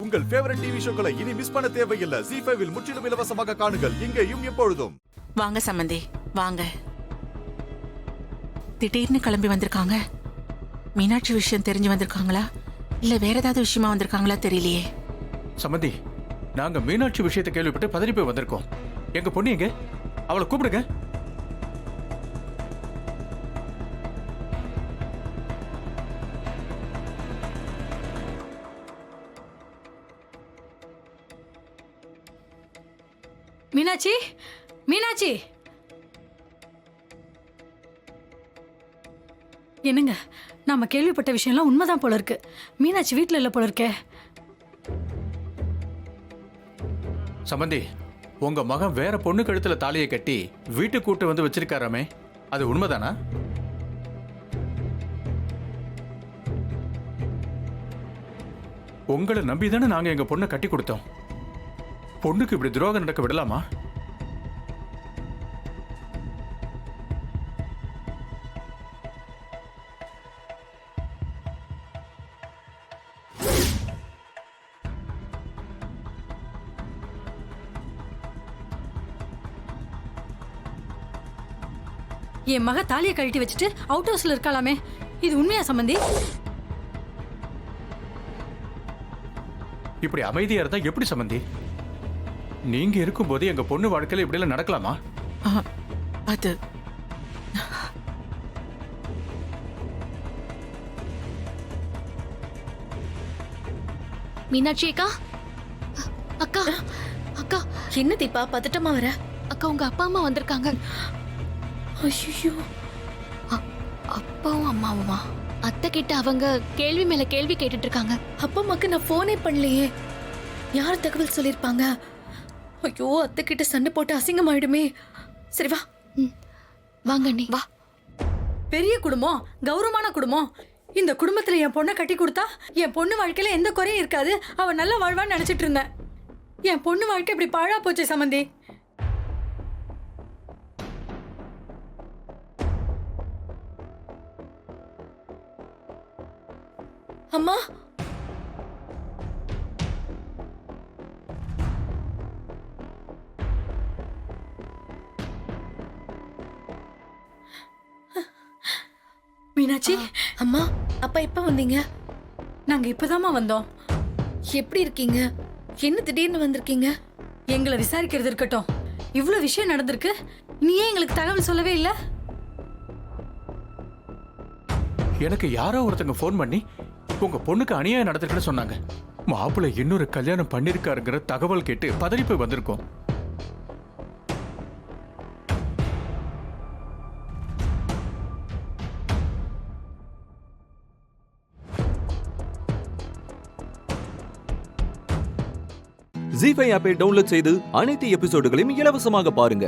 உங்கள் favourite TV ஷோக்களை இனி miss பண்ண தேவையில்லை. ZEE5 இல் முற்றிலும் இலவசமாக காணுங்கள், இங்கேயும் எப்பொழுதும். வாங்க சம்பந்தி வாங்க. திடீர்னு கிளம்பி வந்திருக்காங்க. மீனாட்சி விஷயம் தெரிஞ்சு வந்திருக்காங்களா இல்ல வேற ஏதாவது விஷயமா வந்திருக்காங்களா தெரியலையே. சம்பந்தி, நாங்க மீனாட்சி விஷயத்தை கேள்விப்பட்டு பதறி போய் வந்திருக்கோம். எங்க பொண்ணு எங்க? அவளை கூப்பிடுங்க. மீனாட்சி, மீனாட்சி, என்னங்க நாம கேள்விப்பட்ட விஷயம்லாம் உண்மைதான் போல இருக்கு. மீனாட்சி வீட்டுல இல்ல போல இருக்கே. சம்பந்தி, உங்க மகன் வேற பொண்ணு கழுத்துல தாலியை கட்டி வீட்டுக்கு கூட்டு வந்து வச்சிருக்காராமே, அது உண்மைதானா? உங்களை நம்பிதானே நாங்க எங்க பொண்ணை கட்டி கொடுத்தோம். பொண்ணுக்கு இப்படி துரோகம் நடக்க விடலாமா? என் மக தாலியை கழட்டி வச்சுட்டு அவுட் ஹவுஸ்ல இருக்காளாமே, இது உண்மையா சம்பந்தி? இப்படி அமைதியா இருந்தா எப்படி சம்பந்தி? நீங்க இருக்கும்போது எங்க பொண்ணு வாழ்க்கையில இப்படி எல்லாம் நடக்கலாமா? அது மீனாட்சி அக்கா, அக்கா, அக்கா, என்ன தீபா பதட்டமா வர? அக்கா, உங்க அப்பா அம்மா வந்திருக்காங்க. ஐயோ, அப்பாவும் அம்மாவுமா? அத்தை கிட்ட அவங்க கேள்வி மேல கேள்வி கேட்டுட்டு இருக்காங்க. அப்பா அம்மாக்கு நான் போனே பண்ணலையே, யார் தகவல் சொல்லிருப்பாங்க? ஐயோ, அத்தை கிட்ட சண்டை போட்டு அசிங்கமாயிடுமே. சரி வா, வாங்க நீ வா. பெரிய குடும்பம், கௌரவமான குடும்பம். இந்த குடும்பத்துல என் பொண்ணை கட்டி கொடுத்தா என் பொண்ணு வாழ்க்கையில எந்த குறையும் இருக்காது, அவ நல்லா வாழ்வான்னு நினைச்சிட்டு இருந்தேன். என் பொண்ணு வாழ்க்கை இப்படி பாழா போச்சு சம்பந்தி. அம்மா, மீனாட்சி, அம்மா, அப்பா எப்ப வந்தீங்க? நாங்க இப்பதாம்மா வந்தோம். எப்படி இருக்கீங்க? என்ன திடீர்னு வந்திருக்கீங்க? எங்களை விசாரிக்கிறது இருக்கட்டும், இவ்வளவு விஷயம் நடந்திருக்கு, நீ ஏன் எங்களுக்கு தகவல் சொல்லவே இல்ல? எனக்கு யாரோ ஒருத்தங்க போன் பண்ணி உங்க பொண்ணுக்கு அநியாயம் நடந்திருக்குன்னு சொன்னாங்க. மாப்பிள்ளை இன்னொரு கல்யாணம் பண்ணிருக்காருங்கிற தகவல் கேட்டு பதறி போய் வந்திருக்கோம். ZEE5 ஆப்பை டவுன்லோட் செய்து அனைத்து எபிசோடுகளையும் இலவசமாக பாருங்க.